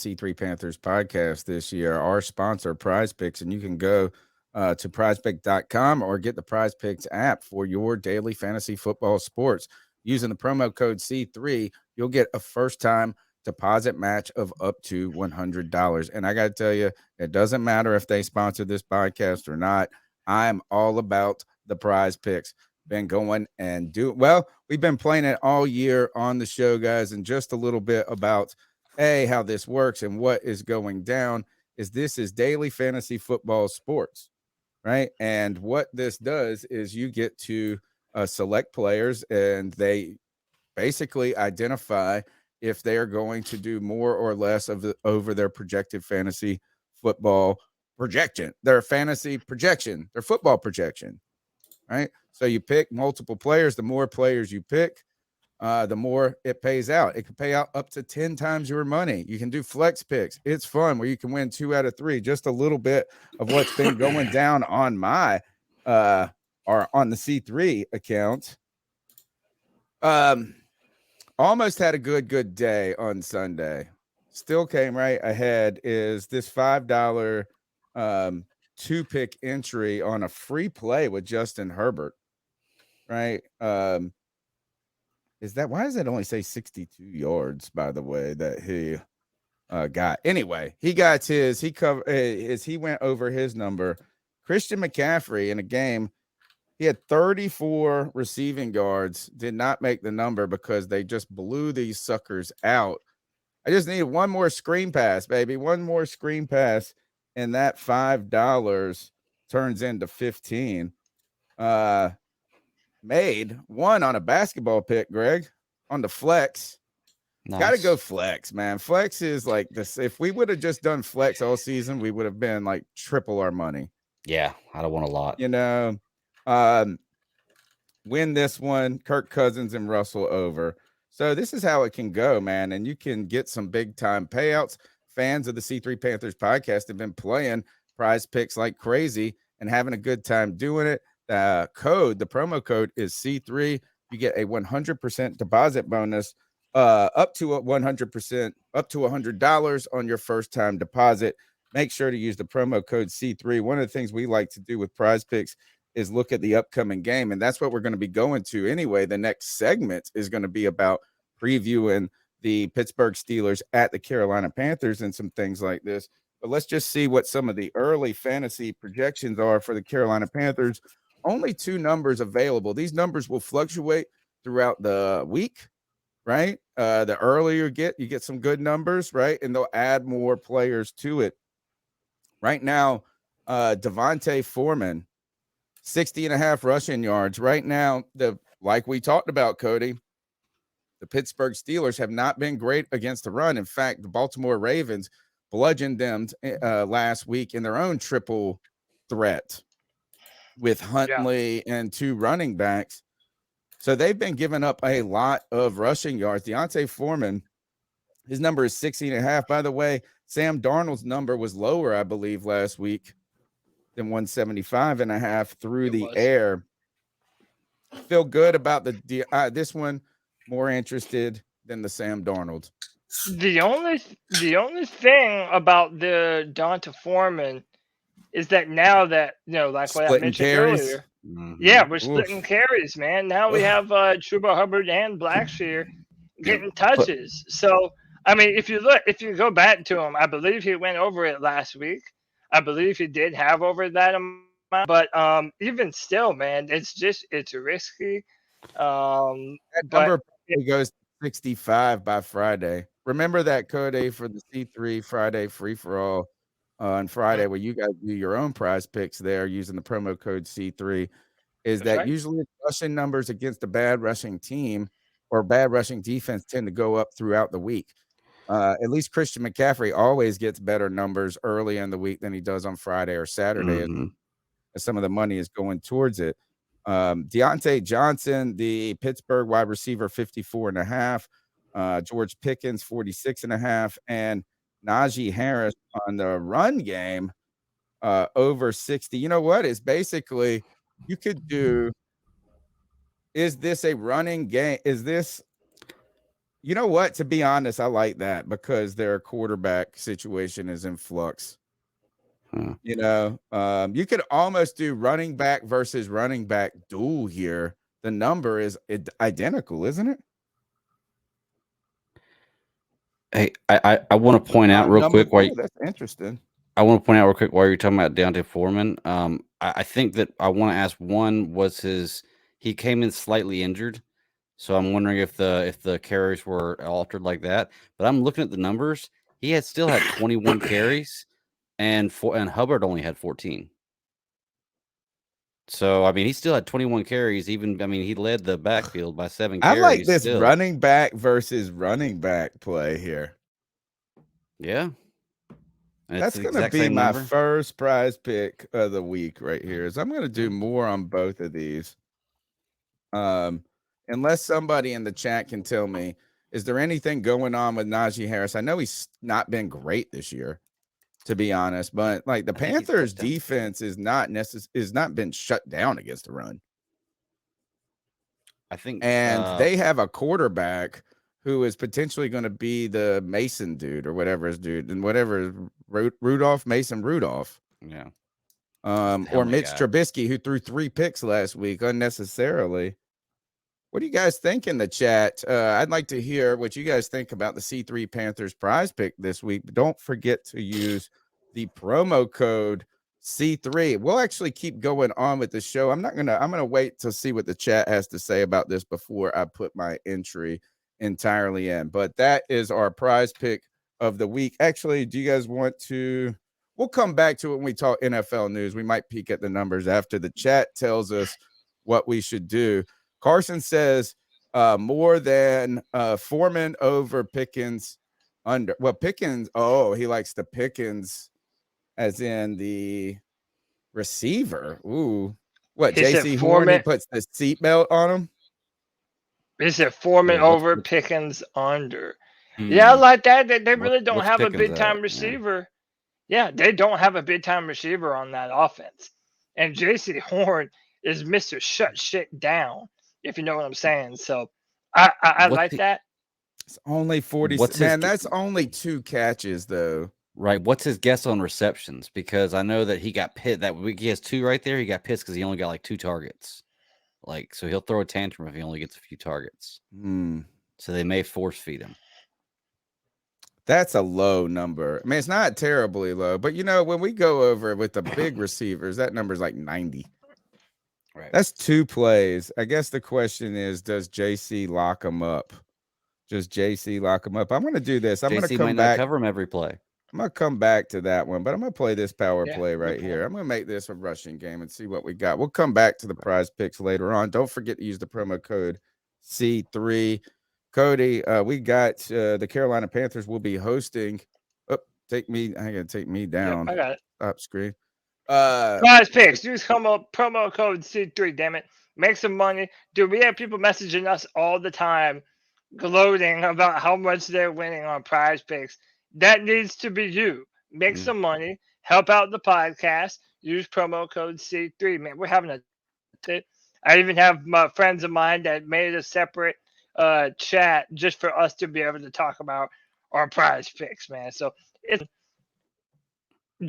C3 Panthers Podcast this year. Our sponsor, PrizePicks, and you can go to PrizePicks.com or get the PrizePicks app for your daily fantasy football sports. Using the promo code C3, you'll get a first-time deposit match of up to $100. And I got to tell you, it doesn't matter if they sponsor this podcast or not. I'm all about the PrizePicks. Been going and we've been playing it all year on the show, guys, and just a little bit about how this works and what is going down is this is daily fantasy football sports, right? And what this does is you get to select players, and they basically identify if they are going to do more or less over their projected fantasy football projection, their fantasy projection, their football projection, right? So you pick multiple players. The more players you pick, the more it pays out. It can pay out up to 10 times your money. You can do flex picks. It's fun where you can win 2 out of 3. Just a little bit of what's been going down on my or on the C3 account. Almost had a good day on Sunday. Still came right ahead is this $5 2-pick entry on a free play with Justin Herbert, right? Why does it only say 62 yards, by the way, that he got? Anyway, he got he went over his number. Christian McCaffrey in a game, he had 34 receiving yards, did not make the number because they just blew these suckers out. I just need one more screen pass, baby. One more screen pass, and that $5 turns into 15. Made one on a basketball pick, Greg, on the flex. Nice. Got to go flex, man. Flex is like this. If we would have just done flex all season, we would have been like triple our money. Yeah, I don't want a lot. Win this one, Kirk Cousins and Russell over. So this is how it can go, man. And you can get some big time payouts. Fans of the C3 Panthers podcast have been playing prize picks like crazy and having a good time doing it. The promo code is C3. You get a 100% deposit bonus, up to 100%, up to $100 on your first time deposit. Make sure to use the promo code C3. One of the things we like to do with prize picks is look at the upcoming game, and that's what we're going to be going to anyway. The next segment is going to be about previewing the Pittsburgh Steelers at the Carolina Panthers and some things like this. But let's just see what some of the early fantasy projections are for the Carolina Panthers. Only 2 numbers available. These numbers will fluctuate throughout the week, right? The earlier you get some good numbers, right? And they'll add more players to it. Right now, Devontae Foreman, 60.5 rushing yards. Right now, like we talked about, Cody, the Pittsburgh Steelers have not been great against the run. In fact, the Baltimore Ravens bludgeoned them last week in their own triple threat with Huntley and 2 running backs. So they've been giving up a lot of rushing yards. Deontay Foreman, his number is 60.5. By the way, Sam Darnold's number was lower, I believe, last week than 175.5 through the air. Feel good about this one. More interested than the Sam Darnold. The only thing about the Donta Foreman is that now that, like what I mentioned earlier, we're splitting carries, man. Now we have Chuba Hubbard and Blackshear getting touches. So, I mean, if you go back to him, I believe he went over it last week. I believe he did have over that amount, but even still, man, it's risky. That number probably goes to 65 by Friday. Remember that, Cody, for the C3 Friday free for all on Friday, where you guys do your own prize picks there using the promo code C3. Is that usually rushing numbers against a bad rushing team or bad rushing defense tend to go up throughout the week. At least Christian McCaffrey always gets better numbers early in the week than he does on Friday or Saturday. As some of the money is going towards it. Deontay Johnson, the Pittsburgh wide receiver, 54.5. George Pickens, 46.5. And Najee Harris on the run game, over 60. You know what? It's basically you could do. Is this a running game? Is this You know what? To be honest, I like that because their quarterback situation is in flux. You know, you could almost do running back versus running back duel here. The number is identical, isn't it? Hey, I want to point out real quick why that's interesting. I want to point out real quick while you're talking about Deontay Foreman. I think that I want to ask one was he came in slightly injured, so I'm wondering if the carries were altered like that. But I'm looking at the numbers. He still had 21 carries, and Hubbard only had 14. So I mean, he still had 21 carries. Even he led the backfield by 7 carries. I like this running back versus running back play here. Yeah. That's going to be my first prize pick of the week right here. Is I'm going to do more on both of these. Unless somebody in the chat can tell me, is there anything going on with Najee Harris? I know he's not been great this year, to be honest, but like the Panthers defense is not been shut down against the run. I think, and they have a quarterback who is potentially going to be the Mason dude or whatever his dude and whatever Mason Rudolph. Yeah. Or Mitch Trubisky, who threw 3 picks last week unnecessarily. What do you guys think in the chat? I'd like to hear what you guys think about the C3 Panthers prize pick this week. But don't forget to use the promo code C3. We'll actually keep going on with the show. I'm gonna wait to see what the chat has to say about this before I put my entry entirely in. But that is our prize pick of the week. Actually, do you guys want to? We'll come back to it when we talk NFL news. We might peek at the numbers after the chat tells us what we should do. Carson says more than Foreman over Pickens under. Well, Pickens, he likes the Pickens as in the receiver. Ooh. What, J.C. Horn, he puts the seatbelt on him? Is it Foreman over Pickens under? Yeah, I like that. They really don't have a big-time receiver. Yeah, they don't have a big-time receiver on that offense. And J.C. Horn is Mr. Shut Shit Down, if you know what I'm saying. So I like that. It's only 40. Man, that's only 2 catches, though. Right. What's his guess on receptions? Because I know that he got pissed that week. He has 2 right there. He got pissed because he only got like 2 targets. Like, so he'll throw a tantrum if he only gets a few targets. So they may force feed him. That's a low number. I mean, it's not terribly low, but you know, when we go over with the big receivers, that number's like 90. Right. That's 2 plays. I guess the question is, does JC lock him up? Does JC lock him up? I'm going to do this. I'm going to come back. Cover him every play. I'm going to come back to that one, but I'm going to play this power play right here. I'm going to make this a rushing game and see what we got. We'll come back to the prize picks later on. Don't forget to use the promo code C3. Cody, we got the Carolina Panthers will be hosting. I got to take me down. I got it. Stop screen. Prize picks. Use promo code C3, damn it. Make some money. Dude, we have people messaging us all the time, gloating about how much they're winning on prize picks. That needs to be you. Make some money. Help out the podcast. Use promo code C3. Man, we're having a I even have my friends of mine that made a separate chat just for us to be able to talk about our prize picks, man. So it's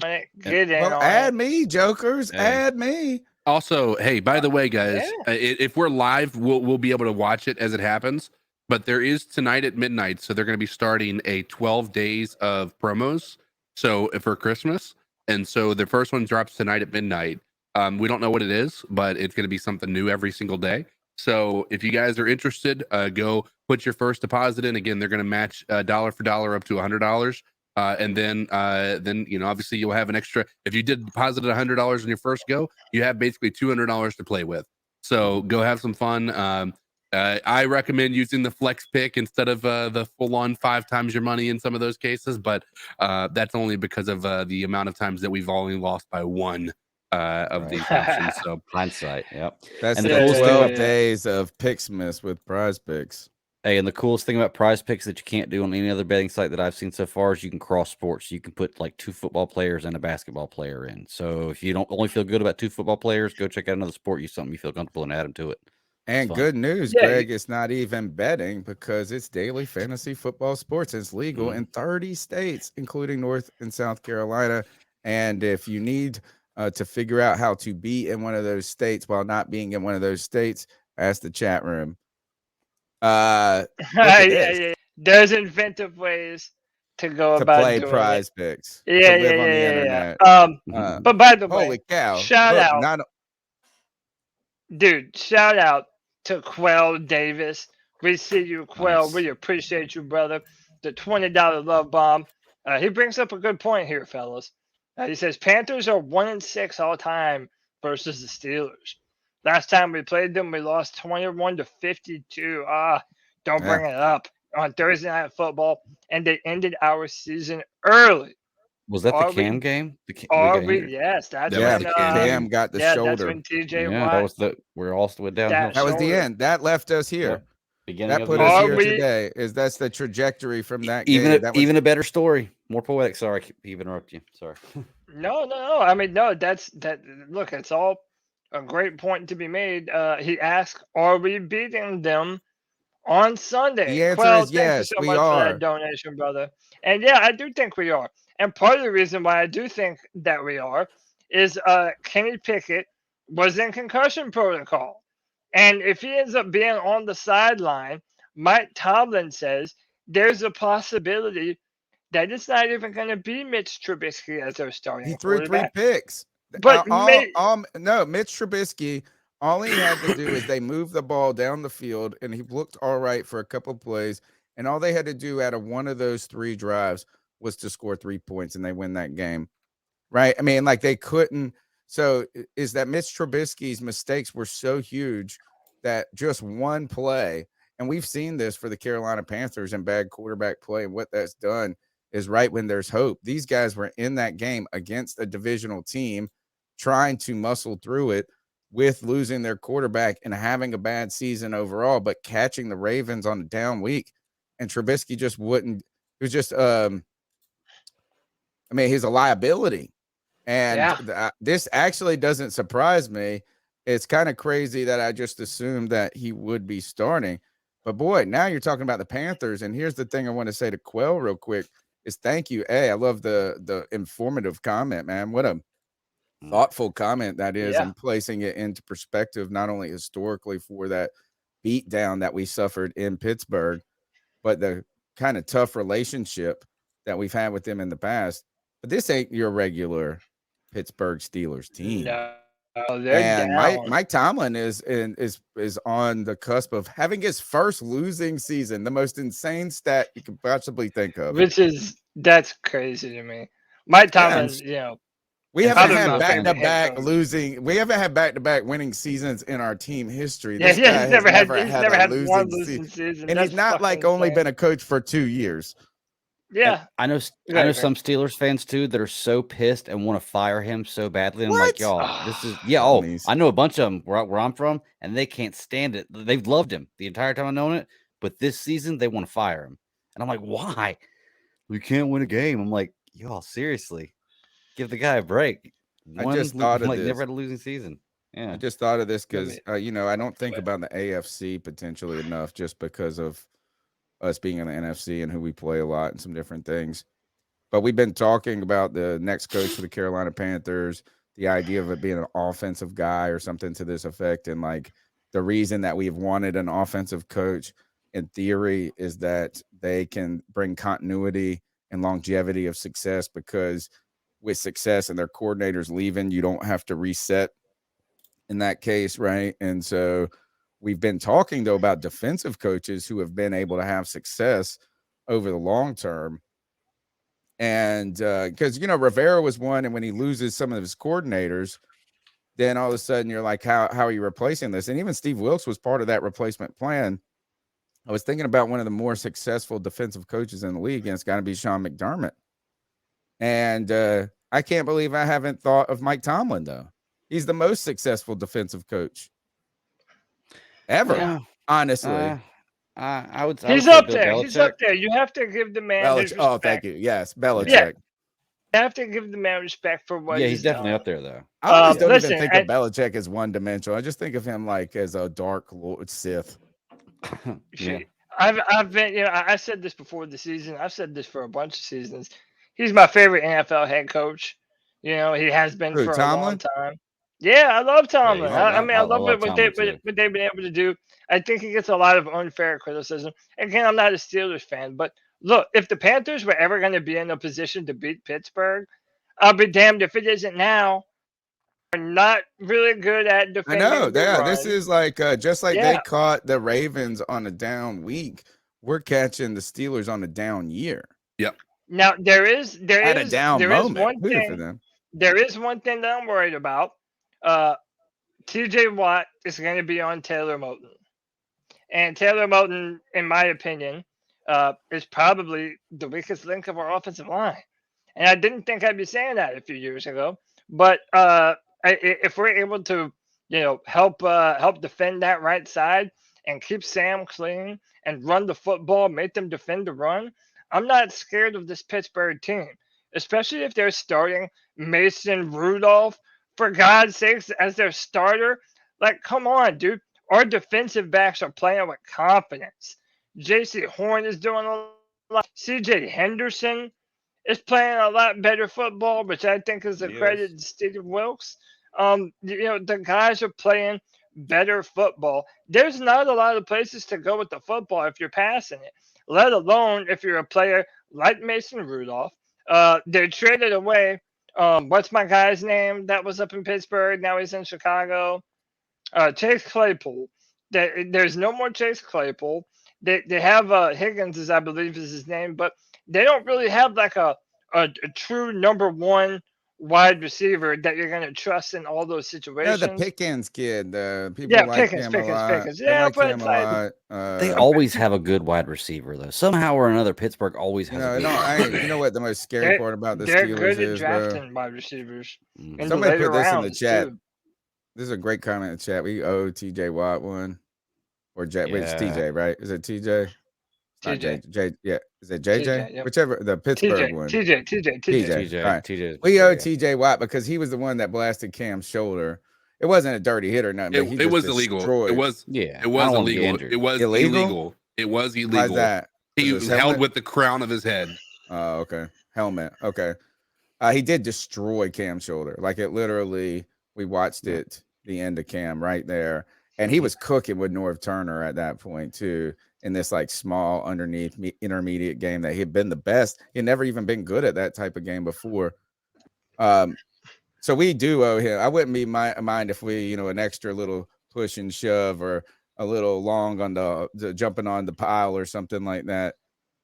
add me, jokers. Add me. Also, hey, by the way, guys, if we're live, we'll be able to watch it as it happens. But there is tonight at midnight, so they're going to be starting a 12 days of promos. So for Christmas, and so the first one drops tonight at midnight. We don't know what it is, but it's going to be something new every single day. So if you guys are interested, go put your first deposit in. Again, they're going to match dollar for dollar up to $100. And then obviously you'll have an extra. If you did deposit $100 in your first go, you have basically $200 to play with. So go have some fun. I recommend using the flex pick instead of the full on 5 times your money in some of those cases, but that's only because of the amount of times that we've only lost by 1 of these options. So hindsight, yep. That's the 12 days of Picksmas with prize picks. Hey, and the coolest thing about prize picks that you can't do on any other betting site that I've seen so far is you can cross sports. You can put like 2 football players and a basketball player in. So if you don't only feel good about 2 football players, go check out another sport. Use something you feel comfortable and add them to it. And good news, Yeah, Greg, it's not even betting because it's daily fantasy football sports. It's legal in 30 states, including North and South Carolina. And if you need to figure out how to be in one of those states while not being in one of those states, ask the chat room. Look at this. yeah. There's inventive ways to go To about play doing prize it. picks. Yeah, to live on the internet. But by the Holy way, cow. shout Look, out, shout out to Quell Davis. We see you, Quell. Nice. We appreciate you, brother. The $20 love bomb. He brings up a good point here, fellas. He says Panthers are 1-6 all time versus the Steelers. Last time we played them, we lost 21-52. Don't bring it up on Thursday Night Football, and they ended our season early. Was that the Cam game? Yes, that's when when Cam got the shoulder. That's when TJ Watt. That was we're all the way downhill. That was the end. That left us here. Yep. Beginning that of put us here today. That's the trajectory from that game. Even a better story, more poetic. Sorry, I keep interrupting you. Sorry. No. I mean, no. That's that. Look, it's all a great point to be made. He asked, "Are we beating them on Sunday?" The answer is yes. Thank you so much for that donation, brother. And yeah, I do think we are. And part of the reason why I do think that we are is Kenny Pickett was in concussion protocol. And if he ends up being on the sideline, Mike Tomlin says there's a possibility that it's not even going to be Mitch Trubisky as their starting He threw 3 picks. But no, Mitch Trubisky, all he had to do is they moved the ball down the field, and he looked all right for a couple plays. And all they had to do out of one of those 3 drives was to score 3 points, and they win that game. Right? I mean, like they couldn't. So is that Mitch Trubisky's mistakes were so huge that just one play, and we've seen this for the Carolina Panthers and bad quarterback play, and what that's done is right when there's hope. These guys were in that game against a divisional team trying to muscle through it with losing their quarterback and having a bad season overall, but catching the Ravens on a down week. And Trubisky just wouldn't. It was just, he's a liability. And this actually doesn't surprise me. It's kind of crazy that I just assumed that he would be starting. But, boy, now you're talking about the Panthers. And here's the thing I want to say to Quell real quick is thank you. Hey, I love the informative comment, man. What a thoughtful comment that is, and placing it into perspective, not only historically for that beatdown that we suffered in Pittsburgh, but the kind of tough relationship that we've had with them in the past. But this ain't your regular Pittsburgh Steelers team. No, and Mike Tomlin is on the cusp of having his first losing season, the most insane stat you could possibly think of. That's crazy to me. Mike Tomlin, we haven't had back-to-back losing. We haven't had back-to-back winning seasons in our team history. This guy he's never had one losing season. And he's not like only been a coach for 2 years. Yeah, and I know some Steelers fans too that are so pissed and want to fire him so badly. And I'm like, y'all, this is I know a bunch of them where I'm from, and they can't stand it. They've loved him the entire time I've known it, but this season they want to fire him, and I'm like, why? We can't win a game. I'm like, y'all, seriously, give the guy a break. I just thought of this. Never had a losing season. Yeah, I just thought of this because I don't think about the AFC potentially enough, just because of us being in the NFC and who we play a lot and some different things. But we've been talking about the next coach for the Carolina Panthers, the idea of it being an offensive guy or something to this effect. And like the reason that we've wanted an offensive coach in theory is that they can bring continuity and longevity of success, because with success and their coordinators leaving, you don't have to reset in that case. Right. And so we've been talking, though, about defensive coaches who have been able to have success over the long term. And because, Rivera was one, and when he loses some of his coordinators, then all of a sudden you're like, how are you replacing this? And even Steve Wilkes was part of that replacement plan. I was thinking about one of the more successful defensive coaches in the league, and it's got to be Sean McDermott. And I can't believe I haven't thought of Mike Tomlin, though. He's the most successful defensive coach ever, honestly. I would. He's up there. He's up there. You have to give the man. Oh, thank you. Yes, Belichick. have to give the man respect for what he's definitely done. up there, though. I always don't even think of Belichick as one-dimensional. I just think of him like as a dark Lord Sith. Yeah. I've been, I said this before the season. I've said this for a bunch of seasons. He's my favorite NFL head coach. He has been for Tomlin? a long time. Yeah, I love Tomlin. Yeah, I love love what they've been able to do. I think he gets a lot of unfair criticism. Again, I'm not a Steelers fan, but look, if the Panthers were ever going to be in a position to beat Pittsburgh, I'll be damned if it isn't now. They're not really good at defending. I know. Run. This is like just like they caught the Ravens on a down week. We're catching the Steelers on a down year. Yep. Now there is a down moment is one thing for them. There is one thing that I'm worried about. TJ Watt is going to be on Taylor Moton. And Taylor Moton, in my opinion, is probably the weakest link of our offensive line. And I didn't think I'd be saying that a few years ago. But if we're able to, help defend that right side and keep Sam clean and run the football, make them defend the run, I'm not scared of this Pittsburgh team, especially if they're starting Mason Rudolph, for God's sakes, as their starter. Like, come on, dude. Our defensive backs are playing with confidence. J.C. Horn is doing a lot. C.J. Henderson is playing a lot better football, which I think is a credit to Steve Wilkes. The guys are playing better football. There's not a lot of places to go with the football if you're passing it, let alone if you're a player like Mason Rudolph. They traded away, what's my guy's name that was up in Pittsburgh? Now he's in Chicago. Chase Claypool. There's no more Chase Claypool. They have Higgins, I believe is his name, but they don't really have like a true number one wide receiver that you're going to trust in all those situations. Yeah, the Pickens kid. People like him a lot. Pickens. Yeah, like him a lot. They always have a good wide receiver, though. Somehow or another, Pittsburgh always has a good you know what the most scary part about the Steelers good at is, drafting wide receivers. Somebody put this in the chat. Too. This is a great comment in the chat. We owe TJ Watt one. Or J. Yeah. Wait, it's TJ, right? Is it TJ? TJ. Yeah. Is it JJ? TJ, yep. Whichever, the Pittsburgh one. TJ. All right. TJ. We owe TJ Watt because he was the one that blasted Cam's shoulder. It wasn't a dirty hit or nothing. But it was illegal. It was illegal. It was illegal. It was illegal. Why's that? He was held with the crown of his head. Oh, okay. Helmet. Okay. He did destroy Cam's shoulder. Like it literally, we watched it, the end of Cam right there. And he was cooking with Norv Turner at that point, too, in this like small underneath intermediate game that he had been the best. He had never even been good at that type of game before. So we do owe him. I wouldn't be mind if we, an extra little push and shove or a little long on the jumping on the pile or something like that.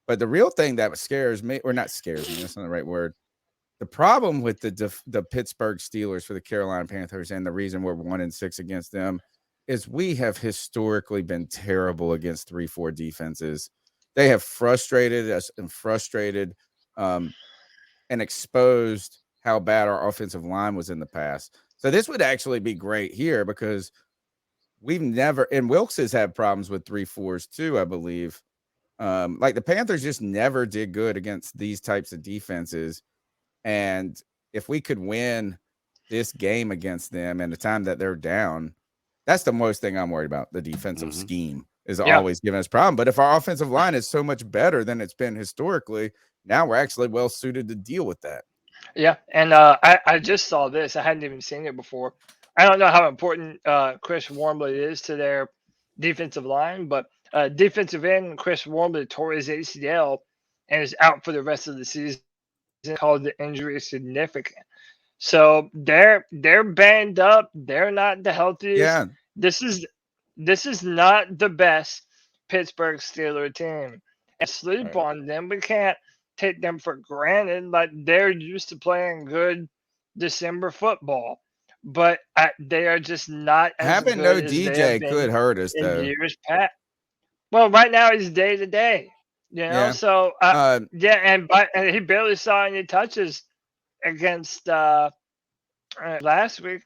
But the real thing that scares me, or not scares me, that's not the right word. The problem with the Pittsburgh Steelers for the Carolina Panthers and the reason we're 1-6 against them is we have historically been terrible against 3-4 defenses. They have frustrated us and and exposed how bad our offensive line was in the past. So this would actually be great here because we've never, and Wilkes has had problems with 3-4s too, I believe. Like the Panthers just never did good against these types of defenses. And if we could win this game against them and the time that they're down, that's the most thing I'm worried about. The defensive scheme is always giving us a problem. But if our offensive line is so much better than it's been historically, now we're actually well suited to deal with that. Yeah, and I just saw this. I hadn't even seen it before. I don't know how important Chris Wormley is to their defensive line, but defensive end Chris Wormley tore his ACL and is out for the rest of the season. Called the injury significant. So they're banged up. They're not the healthiest. Yeah. This is not the best Pittsburgh Steelers team. And sleep on them. We can't take them for granted. Like they're used to playing good December football, but they are just not. Having no DJ could hurt us though. Years past. Well, right now he's day to day. So and he barely saw any touches against last week.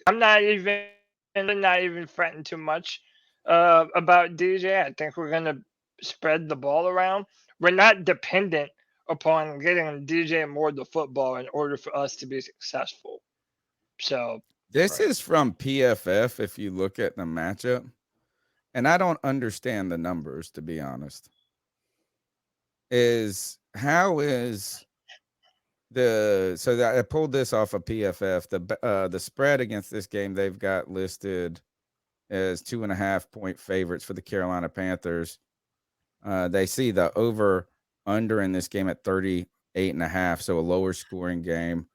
I'm not even fretting too much about DJ. I think we're gonna spread the ball around. We're not dependent upon getting DJ Moore the football in order for us to be successful. So this is from PFF. If you look at the matchup, and I don't understand the numbers, to be honest, so that I pulled this off of PFF. The spread against this game they've got listed as 2.5-point favorites for the Carolina Panthers. They see the over under in this game at 38.5, so a lower scoring game,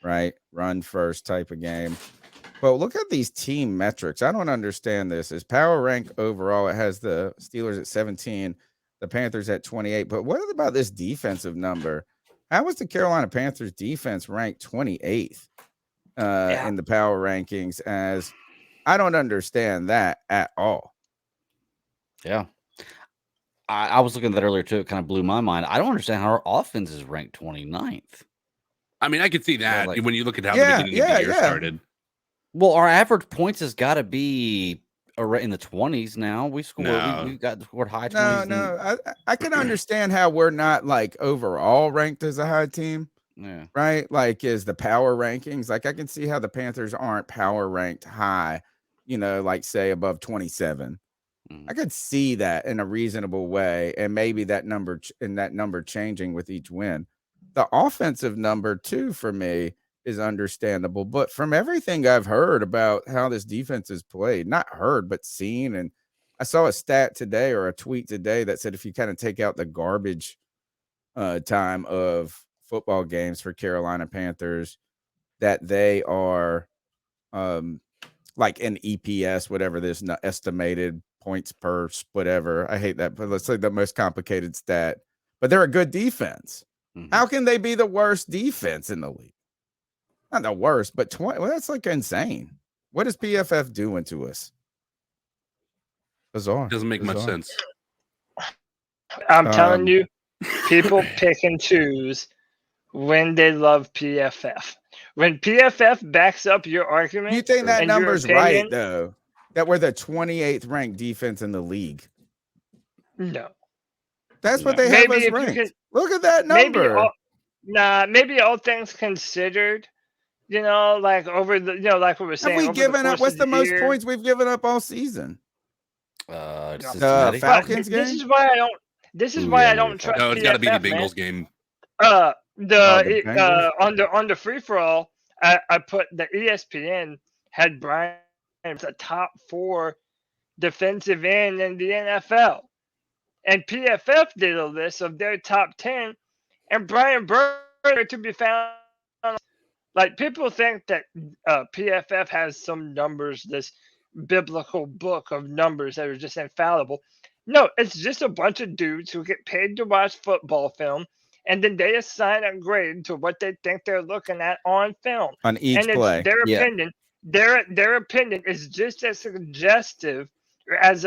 right? Run first type of game. But look at these team metrics. I don't understand this. Is power rank overall? It has the Steelers at 17, the Panthers at 28. But what about this defensive number? How was the Carolina Panthers defense ranked 28th in the power rankings? As I don't understand that at all. Yeah. I was looking at that earlier too. It kind of blew my mind. I don't understand how our offense is ranked 29th. I mean, I could see that when you look at how the beginning of the year started. Well, our average points has got to be in the 20s now. We scored. We've got scored high 20s. No. I can understand how we're not like overall ranked as a high team. Yeah. Right. Like is the power rankings. Like I can see how the Panthers aren't power ranked high, like say above 27. I could see that in a reasonable way. And maybe that number changing with each win. The offensive number too, for me, is understandable. But from everything I've heard about how this defense is played, not heard, but seen. And I saw a stat today or a tweet today that said if you kind of take out the garbage time of football games for Carolina Panthers, that they are like an EPS, whatever this estimated points per whatever. I hate that, but let's say the most complicated stat. But they're a good defense. Mm-hmm. How can they be the worst defense in the league? Not the worst, but 20. Well, that's like insane. What is PFF doing to us? Bizarre. Doesn't make much sense. I'm telling you, people pick and choose when they love PFF. When PFF backs up your argument, you think that number's right though? That we're the 28th ranked defense in the league. No, that's what they have us ranked. Look at that number. Maybe all things considered, like over the, like we were saying. Have we given up? What's the most points we've given up all season? The Falcons game. This is why I don't. This is why I don't trust. No, it's got to be the Bengals game. On the free for all, I put the ESPN had Brian as a top 4 defensive end in the NFL, and PFF did a list of their top 10, and Brian Burner to be found. Like people think that PFF has some numbers, this biblical book of numbers that are just infallible. No, it's just a bunch of dudes who get paid to watch football film, and then they assign a grade to what they think they're looking at on film. On each play. Their opinion. Their opinion is just as suggestive as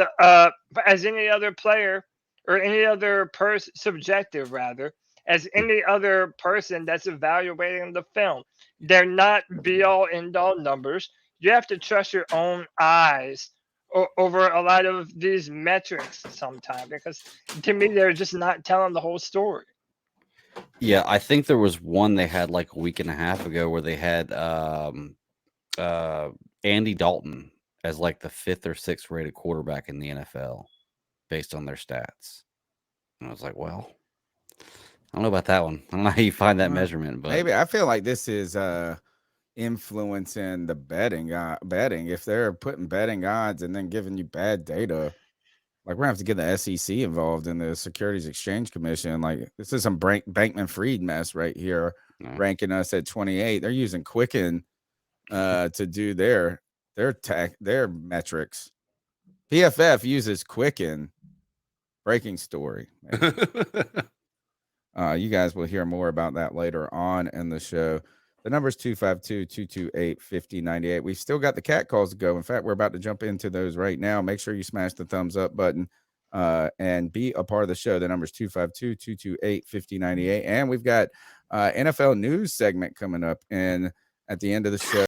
any other player or any other person, subjective rather, as any other person that's evaluating the film. They're not be-all, end-all numbers. You have to trust your own eyes over a lot of these metrics sometimes, because to me, they're just not telling the whole story. Yeah, I think there was one they had like a week and a half ago where they had Andy Dalton as like the 5th or 6th rated quarterback in the NFL based on their stats. And I was like, well, I don't know about that one. I don't know how you find that measurement, but maybe I feel like this is influencing the betting. If they're putting betting odds and then giving you bad data, like we're gonna have to get the SEC involved in the Securities Exchange Commission. Like this is some Bankman-Fried mess right here, ranking us at 28. They're using Quicken to do their metrics. PFF uses Quicken. Breaking story. You guys will hear more about that later on in the show. The number is 252-228-5098. We've still got the cat calls to go. In fact, we're about to jump into those right now. Make sure you smash the thumbs up button and be a part of the show. The number is 252-228-5098. And we've got NFL news segment coming up at the end of the show.